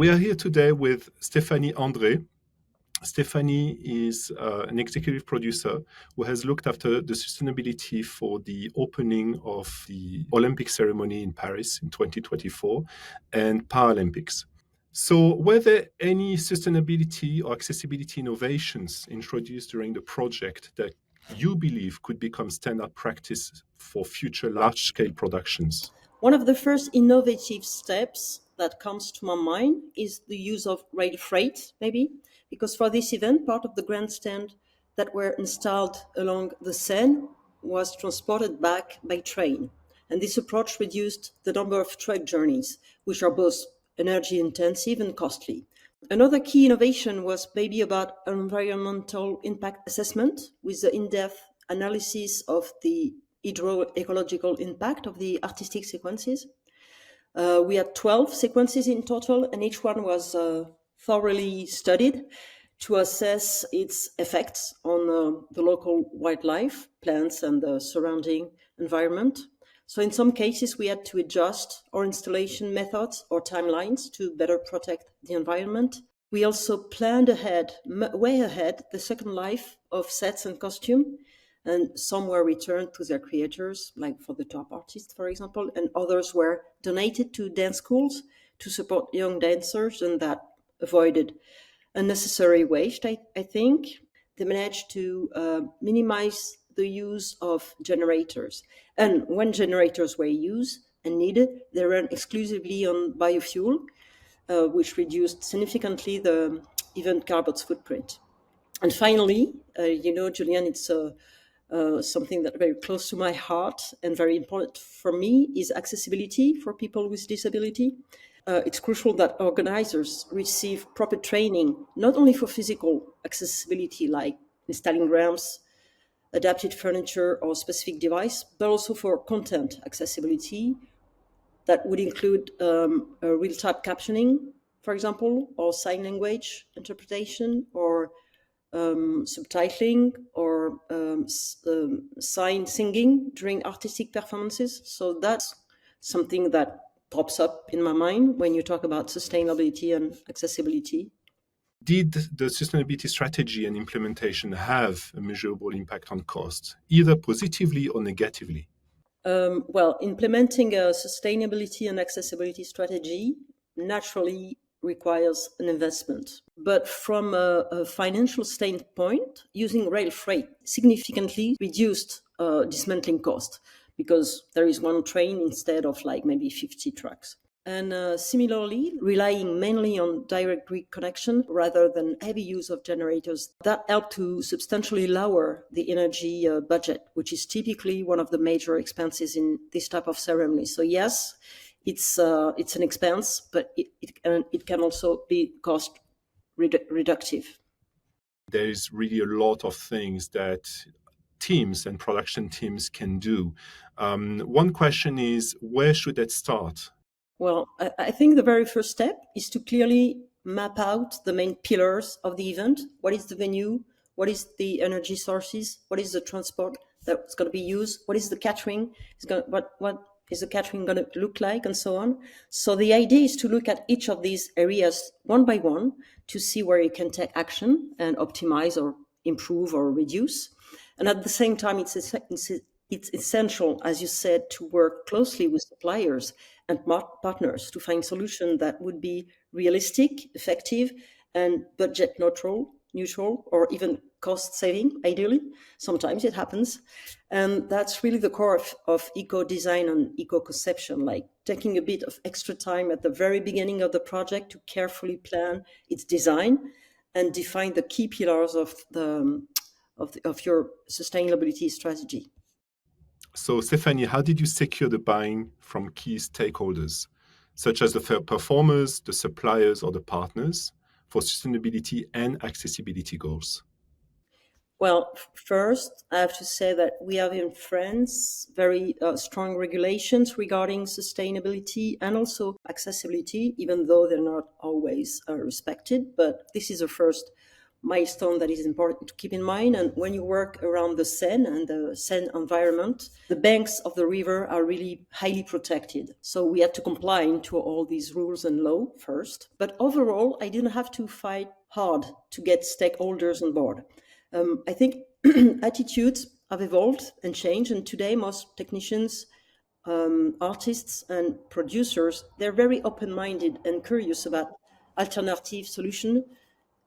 We are here today with Stéphanie André. Stéphanie is an executive producer who has looked after the sustainability for the opening of the Olympic ceremony in Paris in 2024 and Paralympics. So were there any sustainability or accessibility innovations introduced during the project that you believe could become standard practice for future large-scale productions? One of the first innovative steps that comes to my mind is the use of rail freight, maybe, because for this event, part of the grandstand that were installed along the Seine was transported back by train. And this approach reduced the number of truck journeys, which are both energy intensive and costly. Another key innovation was maybe about environmental impact assessment with the in-depth analysis of the hydroecological impact of the artistic sequences. We had 12 sequences in total, and each one was thoroughly studied to assess its effects on the local wildlife, plants, and the surrounding environment. So in some cases, we had to adjust our installation methods or timelines to better protect the environment. We also planned ahead, way ahead, the second life of sets and costume, and some were returned to their creators, like for the top artists, for example, and others were donated to dance schools to support young dancers, and that avoided unnecessary waste, I think. They managed to minimize the use of generators. And when generators were used and needed, they ran exclusively on biofuel, which reduced significantly the event carbon footprint. And finally, Julien, it's something that's very close to my heart and very important for me is accessibility for people with disability. It's crucial that organizers receive proper training, not only for physical accessibility, like installing ramps, adapted furniture, or specific device, but also for content accessibility. That would include real-time captioning, for example, or sign language interpretation, or subtitling, or sign singing during artistic performances. So that's something that pops up in my mind when you talk about sustainability and accessibility. Did the sustainability strategy and implementation have a measurable impact on costs, either positively or negatively? Well, implementing a sustainability and accessibility strategy naturally requires an investment. But from a financial standpoint, using rail freight significantly reduced dismantling cost because there is one train instead of like maybe 50 trucks. And similarly, relying mainly on direct grid connection rather than heavy use of generators, that helped to substantially lower the energy budget, which is typically one of the major expenses in this type of ceremony. So yes, it's an expense, but it can also be cost reductive. There is really a lot of things that teams and production teams can do. One question is, where should that start? Well, I think the very first step is to clearly map out the main pillars of the event. What is the venue? What is the energy sources? What is the transport that's going to be used? What is the catering? What is the catering going to look like, and so on? So the idea is to look at each of these areas one by one to see where you can take action and optimize or improve or reduce. And at the same time, it's essential, as you said, to work closely with suppliers and partners to find solutions that would be realistic, effective, and budget neutral, or even cost saving, ideally. Sometimes it happens. And that's really the core of eco-design and eco-conception, like taking a bit of extra time at the very beginning of the project to carefully plan its design and define the key pillars of your sustainability strategy. So, Stéphanie, how did you secure the buy-in from key stakeholders, such as the performers, the suppliers, or the partners, for sustainability and accessibility goals? Well, first, I have to say that we have in France very strong regulations regarding sustainability and also accessibility, even though they're not always respected. But this is a first milestone that is important to keep in mind. And when you work around the Seine and the Seine environment, the banks of the river are really highly protected. So we had to comply to all these rules and law first. But overall, I didn't have to fight hard to get stakeholders on board. I think attitudes have evolved and changed, and today most technicians, artists and producers, they're very open-minded and curious about alternative solution.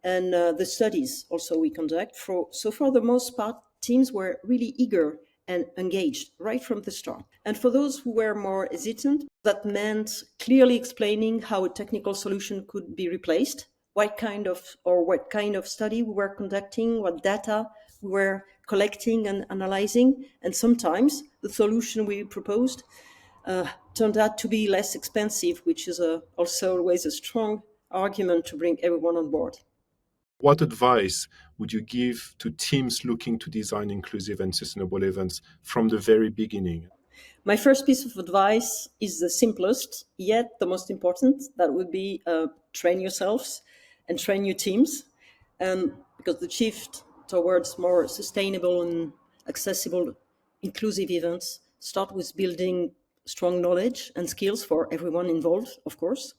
And the studies also we conduct. So for the most part, teams were really eager and engaged right from the start. And for those who were more hesitant, that meant clearly explaining how a technical solution could be replaced, what kind of study we were conducting, what data we were collecting and analyzing. And sometimes the solution we proposed turned out to be less expensive, which is also always a strong argument to bring everyone on board. What advice would you give to teams looking to design inclusive and sustainable events from the very beginning? My first piece of advice is the simplest, yet the most important. That would be train yourselves and train your teams. Because the shift towards more sustainable and accessible, inclusive events start with building strong knowledge and skills for everyone involved, of course.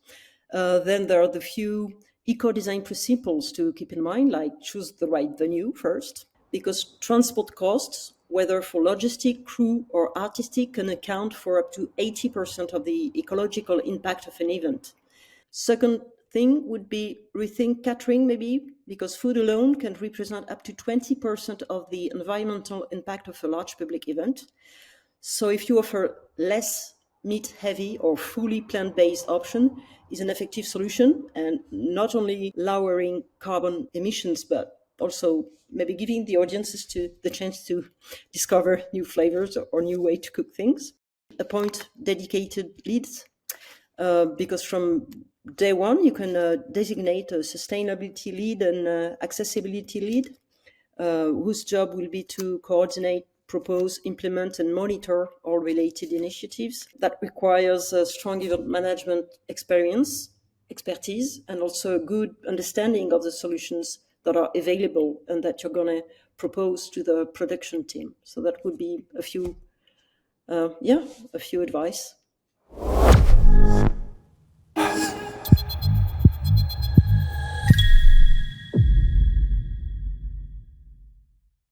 Then there are the few eco-design principles to keep in mind, like choose the right venue first, because transport costs, whether for logistic, crew, or artistic, can account for up to 80% of the ecological impact of an event. Second thing would be rethink catering, maybe, because food alone can represent up to 20% of the environmental impact of a large public event. So if you offer less meat-heavy or fully plant-based option is an effective solution, and not only lowering carbon emissions, but also maybe giving the audiences the chance to discover new flavors or new way to cook things. Appoint dedicated leads, because from day one you can designate a sustainability lead and accessibility lead, whose job will be to coordinate, propose, implement, and monitor all related initiatives. That requires a strong event management expertise, and also a good understanding of the solutions that are available and that you're going to propose to the production team. So that would be a few advice.